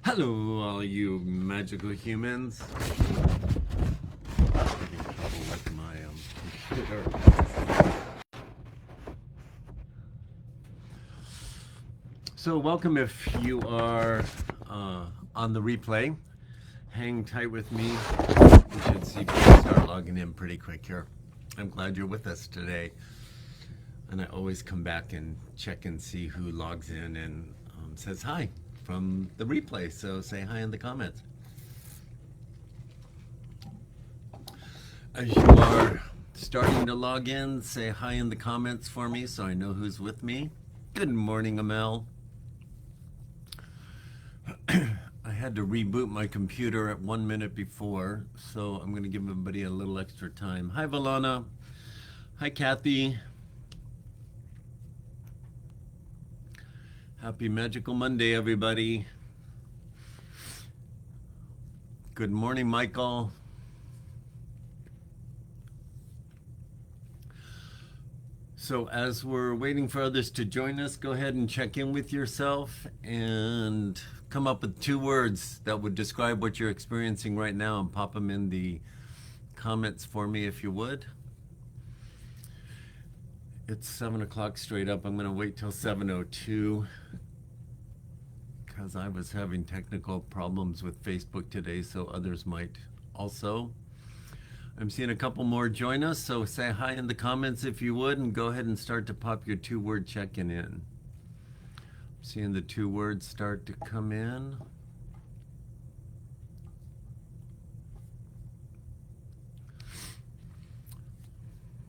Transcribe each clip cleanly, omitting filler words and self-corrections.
Hello, all you magical humans. Having trouble with my computer. So, welcome if you are on the replay. Hang tight with me. You should see people start logging in pretty quick here. I'm glad you're with us today. And I always come back and check and see who logs in and says hi from the replay. So say hi in the comments. As you are starting to log in, say hi in the comments for me so I know who's with me. Good morning, Amel. I had to reboot my computer at 1 minute before, so I'm going to give everybody a little extra time. Hi, Valana. Hi, Kathy. Happy Magical Monday, everybody. Good morning, Michael. So as we're waiting for others to join us, go ahead and check in with yourself and come up with 2 words that would describe what you're experiencing right now and pop them in the comments for me if you would. It's 7 o'clock straight up. I'm going to wait till 7:02 because I was having technical problems with Facebook today, so others might also. I'm seeing a couple more join us, so say hi in the comments if you would, and go ahead and start to pop your 2-word check-in in. I'm seeing the 2 words start to come in.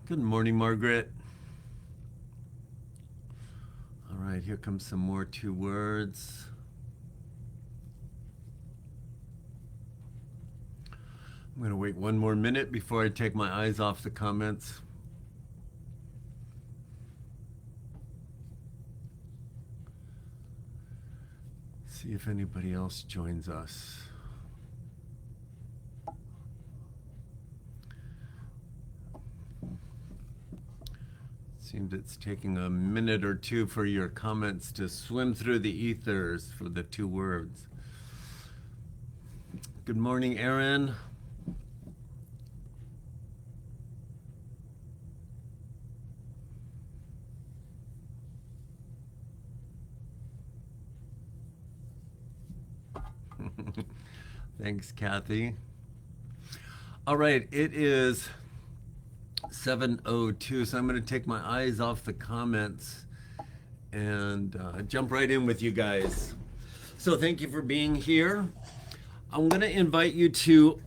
Good morning, Margaret. All right, here comes some more 2 words. I'm going to wait 1 more minute before I take my eyes off the comments. See if anybody else joins us. Seems it's taking a minute or 2 for your comments to swim through the ethers for the 2 words. Good morning, Aaron. Thanks, Kathy. All right, it is 7:02, so I'm going to take my eyes off the comments and jump right in with you guys. So thank you for being here. I'm going to invite you to,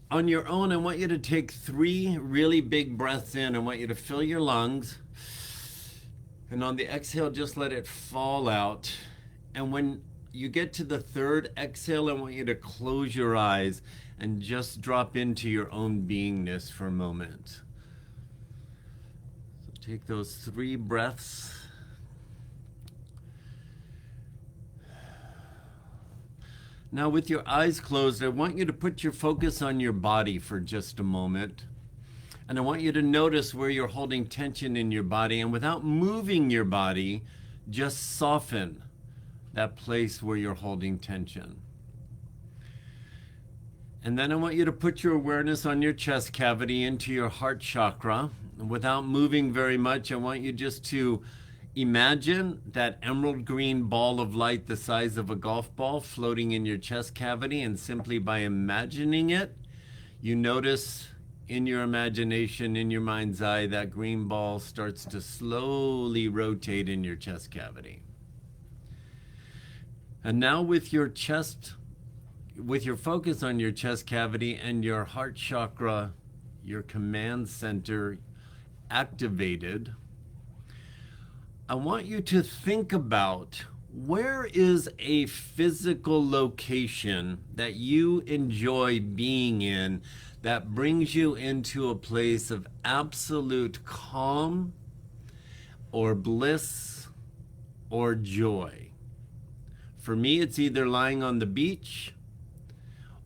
on your own, I want you to take 3 really big breaths in. I want you to fill your lungs. And on the exhale, just let it fall out. And when you get to the 3rd exhale, I want you to close your eyes and just drop into your own beingness for a moment. So take those 3 breaths. Now with your eyes closed, I want you to put your focus on your body for just a moment. And I want you to notice where you're holding tension in your body, and without moving your body, just soften that place where you're holding tension. And then I want you to put your awareness on your chest cavity into your heart chakra. Without moving very much, I want you just to imagine that emerald green ball of light the size of a golf ball floating in your chest cavity, and simply by imagining it, you notice in your imagination, in your mind's eye, that green ball starts to slowly rotate in your chest cavity. And now with your focus on your chest cavity and your heart chakra, your command center activated, I want you to think about where is a physical location that you enjoy being in that brings you into a place of absolute calm or bliss or joy. For me, it's either lying on the beach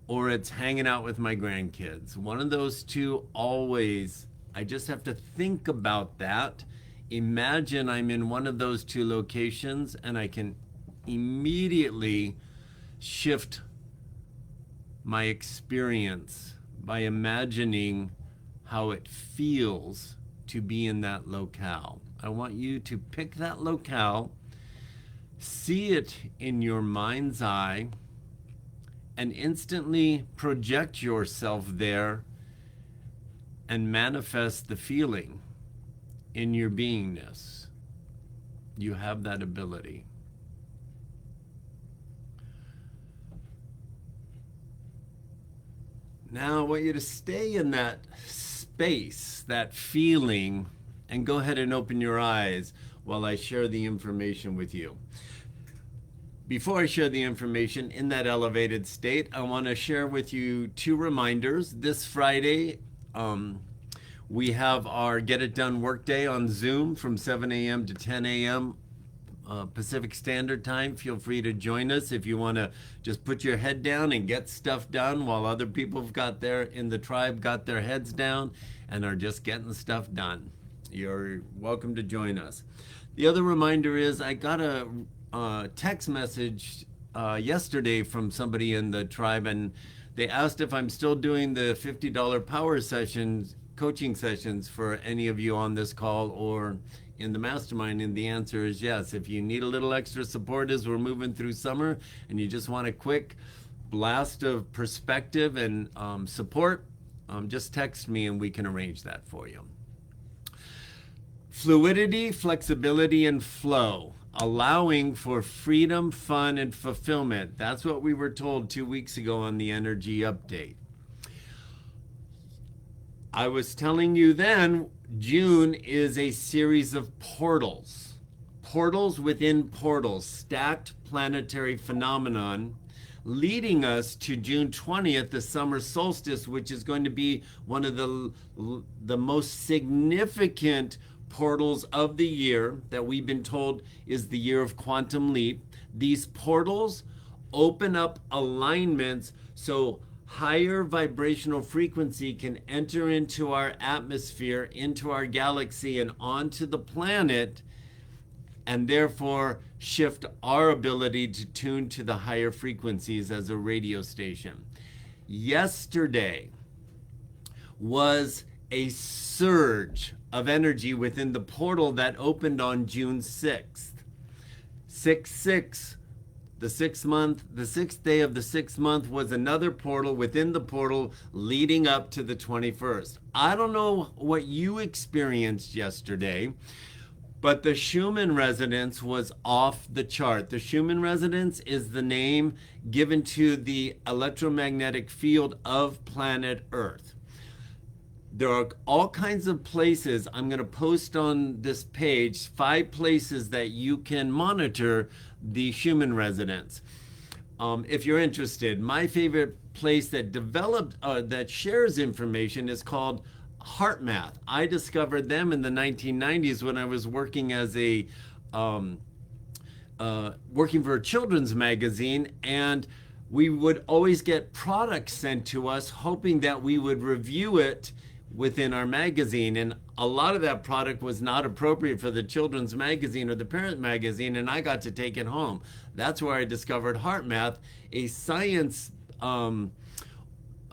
or it's hanging out with my grandkids. One of those 2 always. I just have to think about that. Imagine I'm in one of those 2 locations, and I can immediately shift my experience by imagining how it feels to be in that locale. I want you to pick that locale, see it in your mind's eye, and instantly project yourself there and manifest the feeling in your beingness. You have that ability. Now I want you to stay in that space, that feeling, and go ahead and open your eyes while I share the information with you. Before I share the information in that elevated state, I want to share with you two reminders. This Friday, we have our Get It Done Workday on Zoom from 7 a.m. to 10 a.m. Pacific Standard Time. Feel free to join us if you want to just put your head down and get stuff done while other people have got in the tribe got their heads down and are just getting stuff done. You're welcome to join us. The other reminder is I got a text message yesterday from somebody in the tribe, and they asked if I'm still doing the $50 power sessions, coaching sessions for any of you on this call or in the mastermind, and the answer is yes. If you need a little extra support as we're moving through summer and you just want a quick blast of perspective and support, just text me and we can arrange that for you. Fluidity, flexibility, and flow. Allowing for freedom, fun, and fulfillment. That's what we were told 2 weeks ago on the energy update. I was telling you then, June is a series of portals. Portals within portals, stacked planetary phenomenon, leading us to June 20th, the summer solstice, which is going to be one of the most significant portals of the year that we've been told is the year of quantum leap. These portals open up alignments so higher vibrational frequency can enter into our atmosphere, into our galaxy, and onto the planet, and therefore shift our ability to tune to the higher frequencies as a radio station. Yesterday was a surge of energy within the portal that opened on June 6th. 6/6, the 6th day of the 6th month was another portal within the portal leading up to the 21st. I don't know what you experienced yesterday, but the Schumann resonance was off the chart. The Schumann resonance is the name given to the electromagnetic field of planet Earth. There are all kinds of places. I'm going to post on this page 5 places that you can monitor the Schumann resonance. If you're interested, my favorite place that that shares information is called HeartMath. I discovered them in the 1990s when I was working as working for a children's magazine, and we would always get products sent to us, hoping that we would review it within our magazine, and a lot of that product was not appropriate for the children's magazine or the parent magazine, and I got to take it home. That's where I discovered HeartMath, a science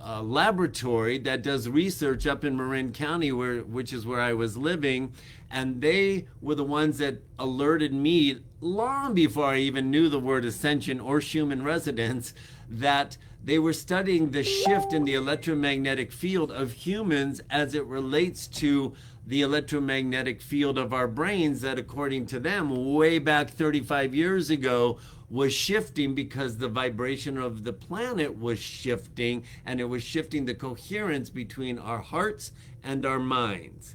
laboratory that does research up in Marin County, which is where I was living, and they were the ones that alerted me long before I even knew the word ascension or Schumann resonance that they were studying the shift in the electromagnetic field of humans as it relates to the electromagnetic field of our brains that, according to them, way back 35 years ago, was shifting because the vibration of the planet was shifting, and it was shifting the coherence between our hearts and our minds.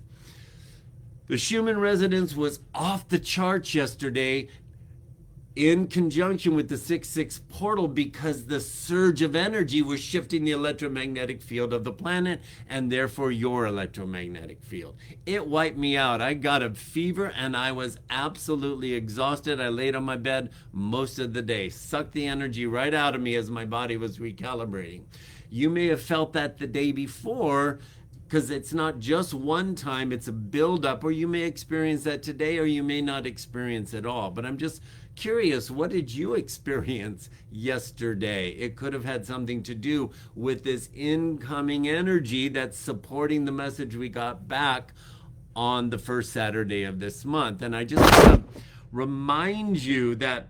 The Schumann resonance was off the charts yesterday in conjunction with the 6/6 portal because the surge of energy was shifting the electromagnetic field of the planet and therefore your electromagnetic field. It wiped me out. I got a fever and I was absolutely exhausted. I laid on my bed most of the day, sucked the energy right out of me as my body was recalibrating. You may have felt that the day before, because it's not just one time, it's a buildup, or you may experience that today or you may not experience it all. But I'm just curious, what did you experience yesterday? It could have had something to do with this incoming energy that's supporting the message we got back on the first Saturday of this month. And I just want to remind you that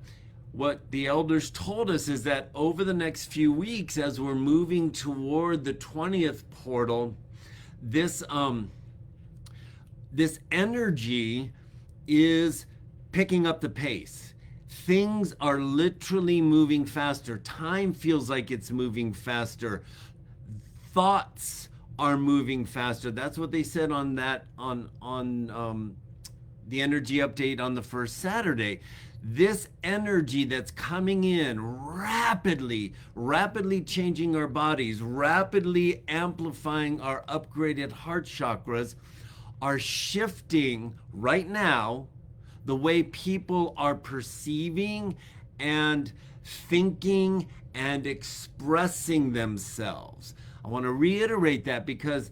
what the elders told us is that over the next few weeks, as we're moving toward the 20th portal, this energy is picking up the pace. Things are literally moving faster. Time feels like it's moving faster. Thoughts are moving faster. That's what they said on that on the energy update on the first Saturday. This energy that's coming in rapidly changing our bodies, rapidly amplifying our upgraded heart chakras, are shifting right now the way people are perceiving and thinking and expressing themselves. I want to reiterate that because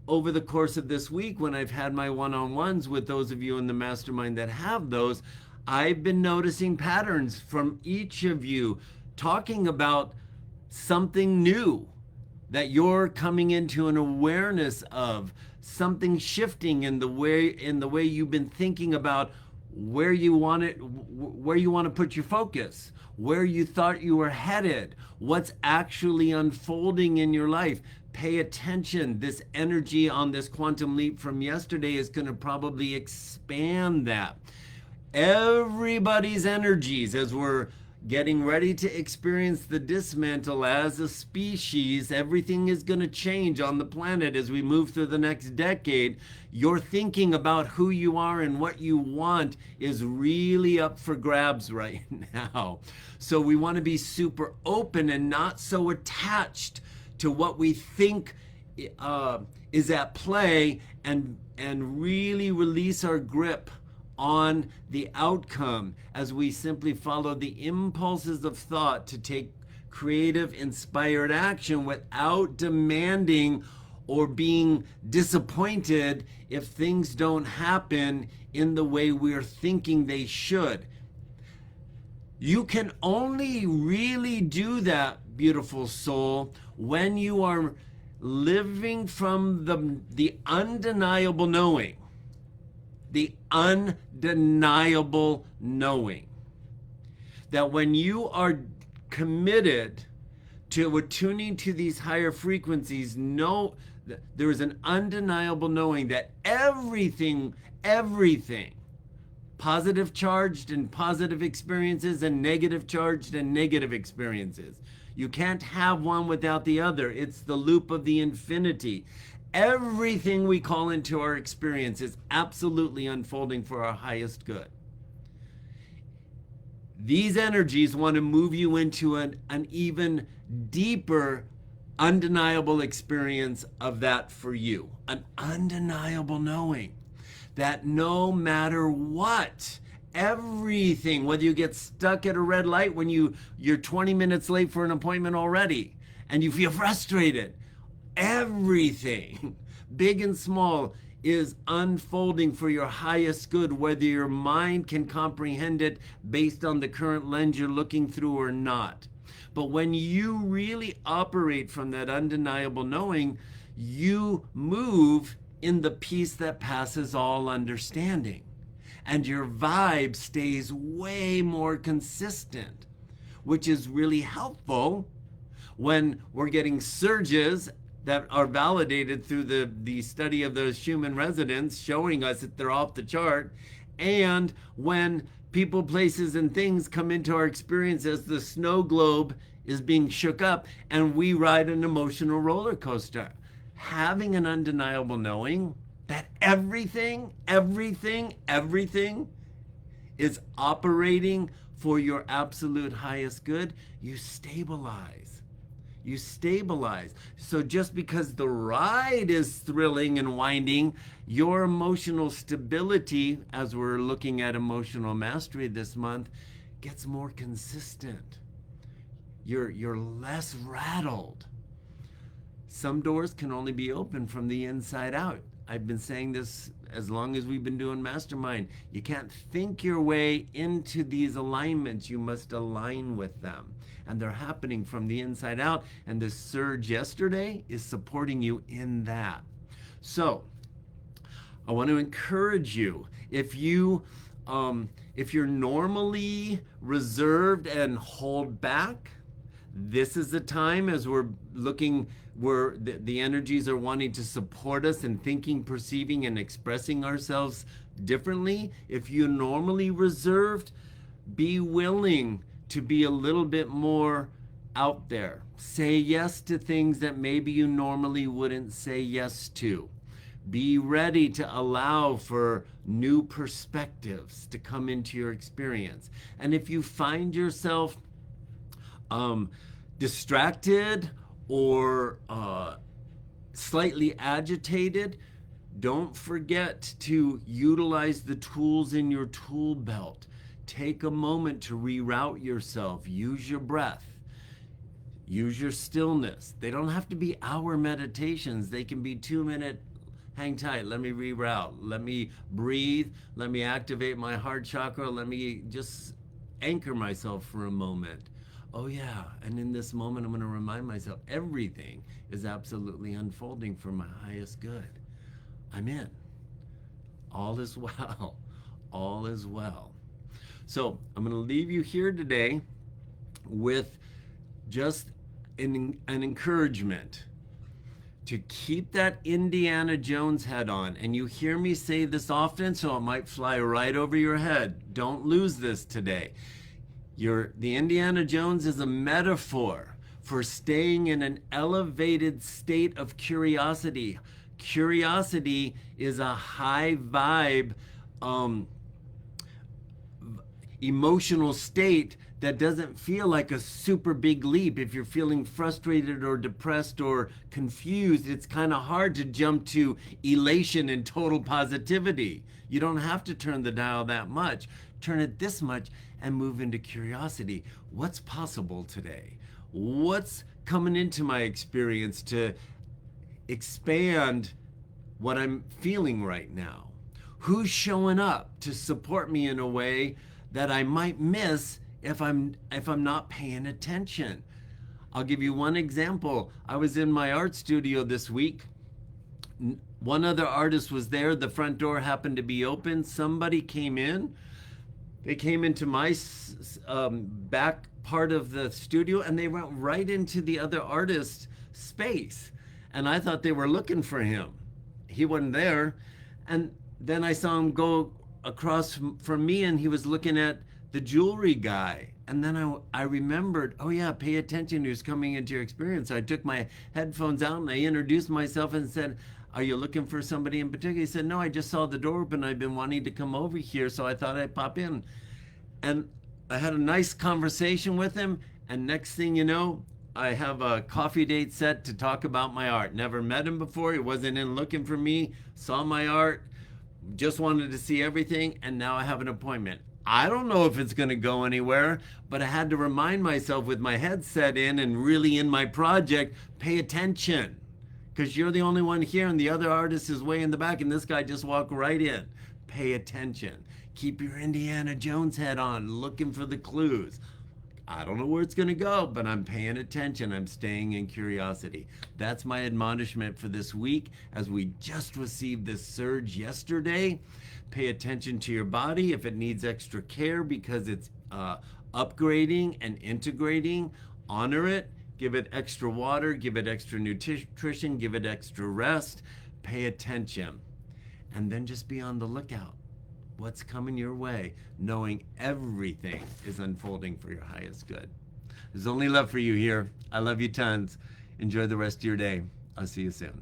over the course of this week, when I've had my one-on-ones with those of you in the mastermind that have those, I've been noticing patterns from each of you talking about something new that you're coming into an awareness of, something shifting in the way you've been thinking about where you want to put your focus, where you thought you were headed, what's actually unfolding in your life. Pay attention. This energy on this quantum leap from yesterday is going to probably expand that. Everybody's energies, as we're getting ready to experience the dismantle as a species, everything is going to change on the planet as we move through the next decade. Your thinking about who you are and what you want is really up for grabs right now. So we want to be super open and not so attached to what we think is at play, and really release our grip on the outcome as we simply follow the impulses of thought to take creative, inspired action without demanding or being disappointed if things don't happen in the way we're thinking they should. You can only really do that, beautiful soul, when you are living from the undeniable knowing. The undeniable knowing that when you are committed to attuning to these higher frequencies, there is an undeniable knowing that everything, positive charged and positive experiences and negative charged and negative experiences, you can't have one without the other. It's the loop of the infinity. Everything we call into our experience is absolutely unfolding for our highest good. These energies want to move you into an even deeper, undeniable experience of that for you. An undeniable knowing that no matter what, everything, whether you get stuck at a red light when you're 20 minutes late for an appointment already and you feel frustrated, everything, big and small, is unfolding for your highest good, whether your mind can comprehend it based on the current lens you're looking through or not. But when you really operate from that undeniable knowing, you move in the peace that passes all understanding. And your vibe stays way more consistent, which is really helpful when we're getting surges that are validated through the study of those Schumann resonance, showing us that they're off the chart, and when people, places, and things come into our experience as the snow globe is being shook up and we ride an emotional roller coaster. Having an undeniable knowing that everything is operating for your absolute highest good, you stabilize. So just because the ride is thrilling and winding, your emotional stability, as we're looking at emotional mastery this month, gets more consistent. You're less rattled. Some doors can only be opened from the inside out. I've been saying this as long as we've been doing Mastermind. You can't think your way into these alignments. You must align with them. And they're happening from the inside out. And the surge yesterday is supporting you in that. So I want to encourage you, if you're normally reserved and hold back, this is the time, as we're looking where the energies are wanting to support us in thinking, perceiving, and expressing ourselves differently. If you're normally reserved, be willing to be a little bit more out there. Say yes to things that maybe you normally wouldn't say yes to. Be ready to allow for new perspectives to come into your experience. And if you find yourself distracted or slightly agitated, don't forget to utilize the tools in your tool belt. Take a moment to reroute yourself. Use your breath. Use your stillness. They don't have to be hour meditations. They can be 2-minute, hang tight, let me reroute, let me breathe, let me activate my heart chakra, let me just anchor myself for a moment. Oh yeah, and in this moment I'm going to remind myself everything is absolutely unfolding for my highest good. I'm in. All is well. All is well. So I'm going to leave you here today with just an encouragement to keep that Indiana Jones head on. And you hear me say this often, so it might fly right over your head. Don't lose this today. The Indiana Jones is a metaphor for staying in an elevated state of curiosity. Curiosity is a high vibe, emotional state that doesn't feel like a super big leap. If you're feeling frustrated or depressed or confused, it's kind of hard to jump to elation and total positivity. You don't have to turn the dial that much. Turn it this much and move into curiosity. What's possible today? What's coming into my experience to expand what I'm feeling right now? Who's showing up to support me in a way that I might miss if I'm not paying attention? I'll give you one example. I was in my art studio this week. One other artist was there. The front door happened to be open. Somebody came in. They came into my back part of the studio and they went right into the other artist's space. And I thought they were looking for him. He wasn't there. And then I saw him go across from me and he was looking at the jewelry guy. And then I remembered, oh yeah, pay attention who's coming into your experience. So I took my headphones out and I introduced myself and said, are you looking for somebody in particular? He said, no, I just saw the door open. I've been wanting to come over here, so I thought I'd pop in. And I had a nice conversation with him. And next thing you know, I have a coffee date set to talk about my art. Never met him before. He wasn't in looking for me, saw my art, just wanted to see everything. And now I have an appointment. I don't know if it's going to go anywhere, but I had to remind myself with my headset in and really in my project, pay attention. Because you're the only one here and the other artist is way in the back and this guy just walked right in. Pay attention. Keep your Indiana Jones head on, looking for the clues. I don't know where it's going to go, but I'm paying attention. I'm staying in curiosity. That's my admonishment for this week as we just received this surge yesterday. Pay attention to your body if it needs extra care because it's upgrading and integrating. Honor it. Give it extra water, give it extra nutrition, give it extra rest, pay attention. And then just be on the lookout. What's coming your way, knowing everything is unfolding for your highest good. There's only love for you here. I love you tons. Enjoy the rest of your day. I'll see you soon.